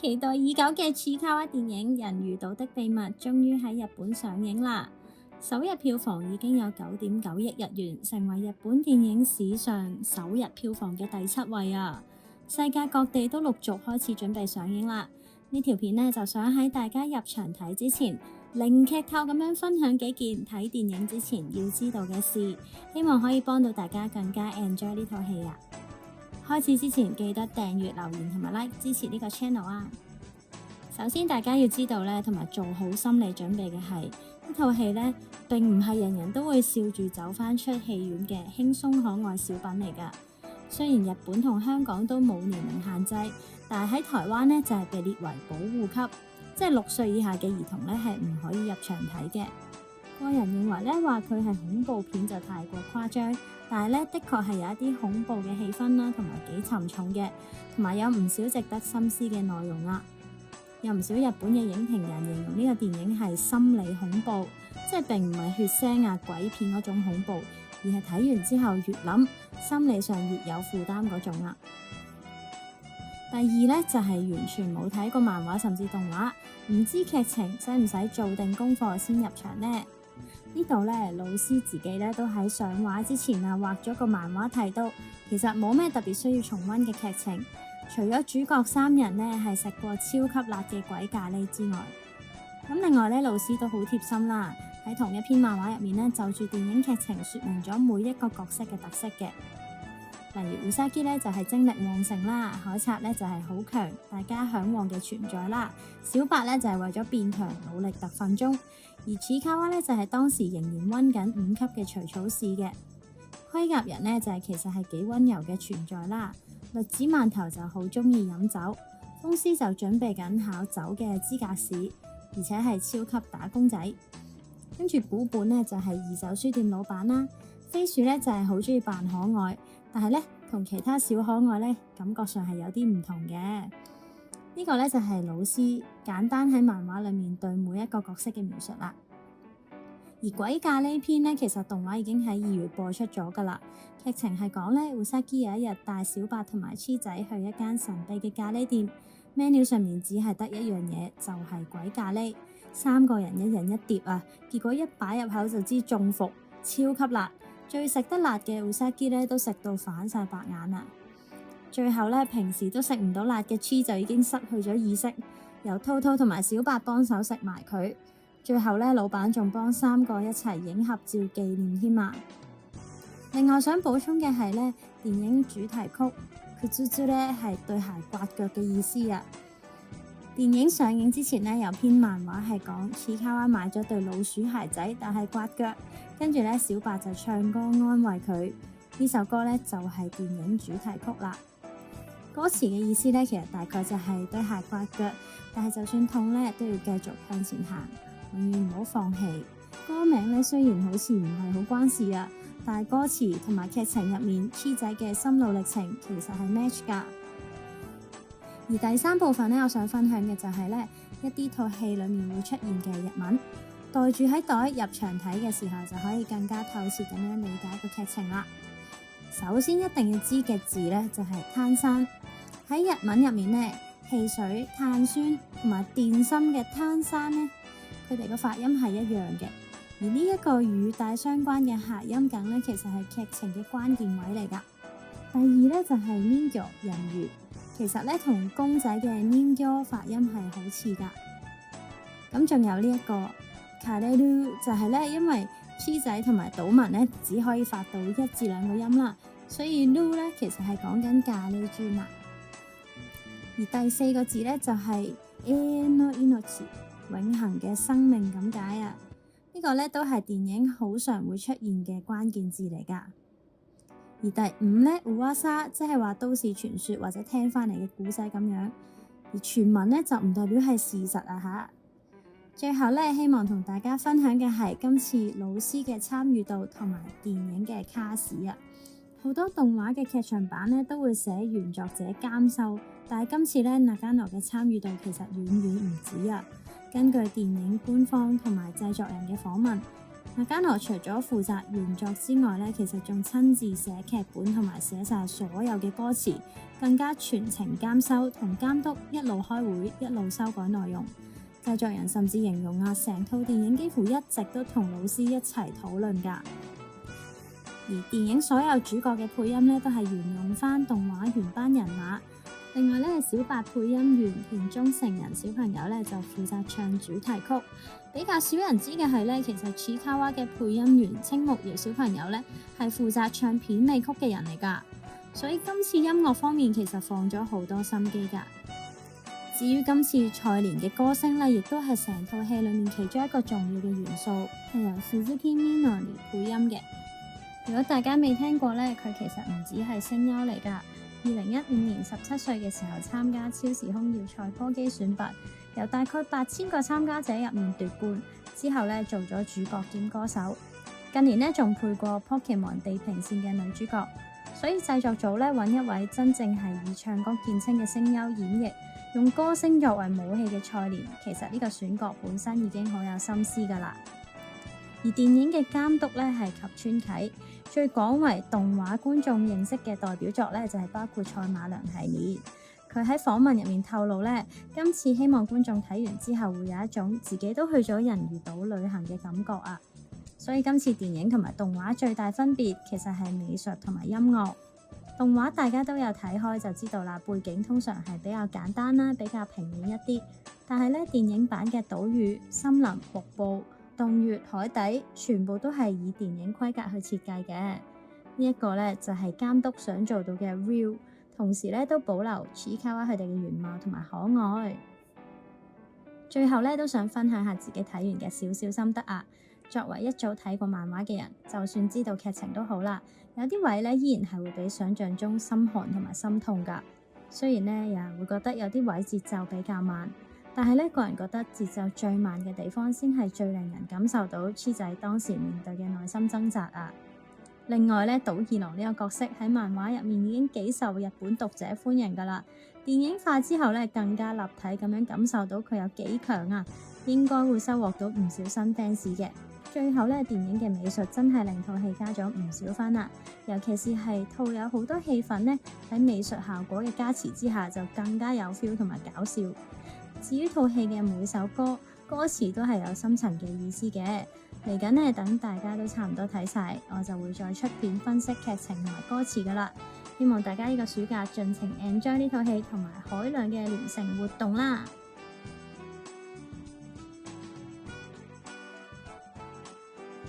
期待已久嘅次卡哇電影《人魚島的秘密》終於喺日本上映啦！首日票房已經有9.9億日元，成為日本電影史上首日票房嘅第7位啊！世界各地都陸續開始準備上映啦。呢條片呢，就想喺大家入場睇之前，零劇透咁樣分享幾件睇電影之前要知道嘅事，希望可以幫到大家更加 enjoy 呢套戲啊！開始之前記得訂閱、留言同埋 like 支持呢個 channel 啊！首先大家要知道咧，同埋做好心理準備嘅係呢套戲咧，並唔係人人都會笑住走返出戲院嘅輕鬆可愛小品嚟㗎。雖然日本同香港都冇年齡限制，但係喺台灣咧就係被列為保護級，即係6歲以下嘅兒童咧係唔可以入場睇嘅。個人認為咧話佢係恐怖片就太過誇張。但係咧，的確係有一啲恐怖嘅氣氛啦，同埋幾沉重嘅，同埋有唔少值得深思嘅內容啦。有唔少日本嘅影評人形容呢個電影係心理恐怖，即係並唔係血腥啊鬼片嗰種恐怖，而係睇完之後越諗，心理上越有負擔嗰種啦。第二咧就係完全冇睇過漫畫甚至動畫，唔知劇情，使唔使做定功課先入場呢？呢度咧，老師自己咧都喺上畫之前啊畫咗個漫畫，提到其實冇咩特別需要重溫嘅劇情，除咗主角3人咧係食過超級辣嘅鬼咖喱之外，咁另外咧老師都好貼心啦，喺同一篇漫畫入面咧就住電影劇情說明咗每一個角色嘅特色嘅，例如烏沙基咧就係精力旺盛啦，海賊咧就係好強，大家嚮往嘅存在啦，小白咧就係為咗變強努力特訓中。而次卡哇咧就係當時仍然溫緊5級嘅除草試嘅，盔甲人呢就係其實係幾溫柔嘅存在啦。栗子饅頭就好中意飲酒，風師就準備緊考酒嘅資格試，而且係超級打工仔。跟住古本呢就係二手書店老闆啦，飛鼠呢就係好中意扮可愛，但係呢同其他小可愛呢感覺上係有啲唔同嘅。呢個咧就係老師簡單喺漫畫裏面對每一個角色嘅描述啦。而鬼咖喱篇呢，其實動畫已經喺2月播出咗噶啦。劇情係講咧，烏沙基有一日帶小白同埋黐仔去一間神秘嘅咖喱店，menu 上面只係得一樣嘢，就係鬼咖喱，3個人一人一碟啊。結果一擺入口就知中伏，超級辣，最食得辣嘅烏沙基咧都食到反晒白眼啦。最後咧，平時都食唔到辣嘅 Chi 就已經失去咗意識，由兔兔同埋小白幫手食埋佢。最後咧，老闆仲幫3個一齊影合照紀念添啊！另外想補充嘅係咧，電影主題曲佢豬豬咧係對鞋刮腳嘅意思啊！電影上映之前咧，有篇漫畫係講次卡哇買咗對老鼠鞋仔，但係刮腳，跟住咧小白就唱歌安慰佢。呢首歌咧就係電影主題曲啦。歌詞嘅意思咧，其實大概就係對鞋刮腳，但係就算痛咧，都要繼續向前行，永遠唔好放棄。歌名咧雖然好似唔係好關事啊，但係歌詞同埋劇情入面黐仔嘅心路歷程其實係 match 㗎。而第3部分咧，我想分享嘅就係咧一啲套戲裡面會出現嘅日文，袋住喺袋入場睇嘅時候就可以更加透徹咁樣理解個劇情啦。首先一定要知嘅字咧就係碳酸。喺日文入面呢，汽水、碳酸同埋電芯嘅碳酸呢，佢哋個發音係一樣嘅。而呢一個語帶相關嘅諧音梗呢，其實係劇情嘅關鍵位嚟㗎。第二呢，就係 Ningyo 人魚，其實呢同公仔嘅 Ningyo 發音係好似㗎。咁仲有呢一個 Kareru 就係呢，因為 Chi 仔同埋島民呢只可以發到1至2個音啦，所以 Ru 呢其實係講緊咖喱豬啦。而第4個字咧就係 no inochi 永恆嘅生命咁解啊！呢個咧都係電影好常會出現嘅關鍵字嚟㗎。而第5咧，uwasa即係話都市傳說或者聽翻嚟嘅古仔咁樣，而傳聞咧就唔代表係事實啊嚇。最後咧，希望同大家分享嘅係今次老師嘅參與度同埋電影嘅卡士啊！好多動畫嘅劇場版咧都會寫原作者監修，但係今次咧Nagano嘅參與度其實遠遠唔止啊！根據電影官方同埋製作人嘅訪問，加諾除咗負責原作之外咧，其實仲親自寫劇本同埋寫晒所有嘅歌詞，更加全程監修同監督，一路開會一路修改內容。製作人甚至形容成套電影幾乎一直都同老師一齊討論㗎。而電影所有主角嘅配音咧，都係沿用翻動畫原班人馬。另外咧，小白配音員田中成人小朋友咧就負責唱主題曲。比較少人知嘅係咧，其實此卡哇嘅配音員青木遙小朋友咧係負責唱片尾曲嘅人嚟㗎。所以今次音樂方面其實放咗好多心機㗎。至於今次菜蓮嘅歌聲咧，亦都係成套戲裡面其中一個重要嘅元素，係由 Suzuki Minori 配音嘅。如果大家未聽過咧，佢其實唔止係聲優嚟㗎。2015年17歲嘅時候參加超時空要塞歌姬選拔，由大概8000個參加者入面奪冠，之後咧做咗主角兼歌手。近年咧仲配過 Pokemon 地平線嘅女主角，所以製作組咧揾一位真正係以唱歌見稱嘅聲優演繹，用歌聲作為武器嘅菜蓮，其實呢個選角本身已經好有心思㗎啦。而電影嘅監督咧係及川啟，最廣為動畫觀眾認識嘅代表作咧就係包括賽馬娘系列。佢喺訪問入面透露咧，今次希望觀眾睇完之後會有一種自己都去咗人魚島旅行嘅感覺啊。所以今次電影同埋動畫最大分別其實係美術同埋音樂。動畫大家都有睇開就知道啦，背景通常係比較簡單啦，比較平面一啲。但係咧電影版嘅島嶼、森林、瀑布、洞穴、海底，全部都係以電影規格去設計嘅。呢一個咧就係監督想做到嘅 real， 同時咧都保留此卡哇佢哋嘅原貌同埋可愛。最後咧都想分享下自己睇完嘅少少心得啊。作為一早睇過漫畫嘅人，就算知道劇情都好啦，有啲位咧依然係會比想像中心寒同埋心痛㗎。雖然咧有人會覺得有啲位節奏比較慢，但係咧個人覺得節奏最慢嘅地方先係最令人感受到黐仔當時面對嘅內心掙扎啊。另外咧，島二郎呢個角色喺漫畫入面已經幾受日本讀者歡迎㗎啦。電影化之後咧，更加立體咁樣感受到佢有幾強啊，應該會收穫到唔少新 fans 嘅。最後咧，電影嘅美術真係令套戲加咗唔少分啦，尤其是係套有好多戲份呢，喺美術效果嘅加持之下，就更加有 feel 同埋搞笑。至於套戲嘅每首歌，歌詞都係有深層嘅意思嘅。嚟緊呢，等大家都差唔多睇晒，我就會再出片分析劇情同埋歌詞噶啦。希望大家呢個暑假盡情 enjoy 呢套戲同埋海量嘅聯乘活動啦〜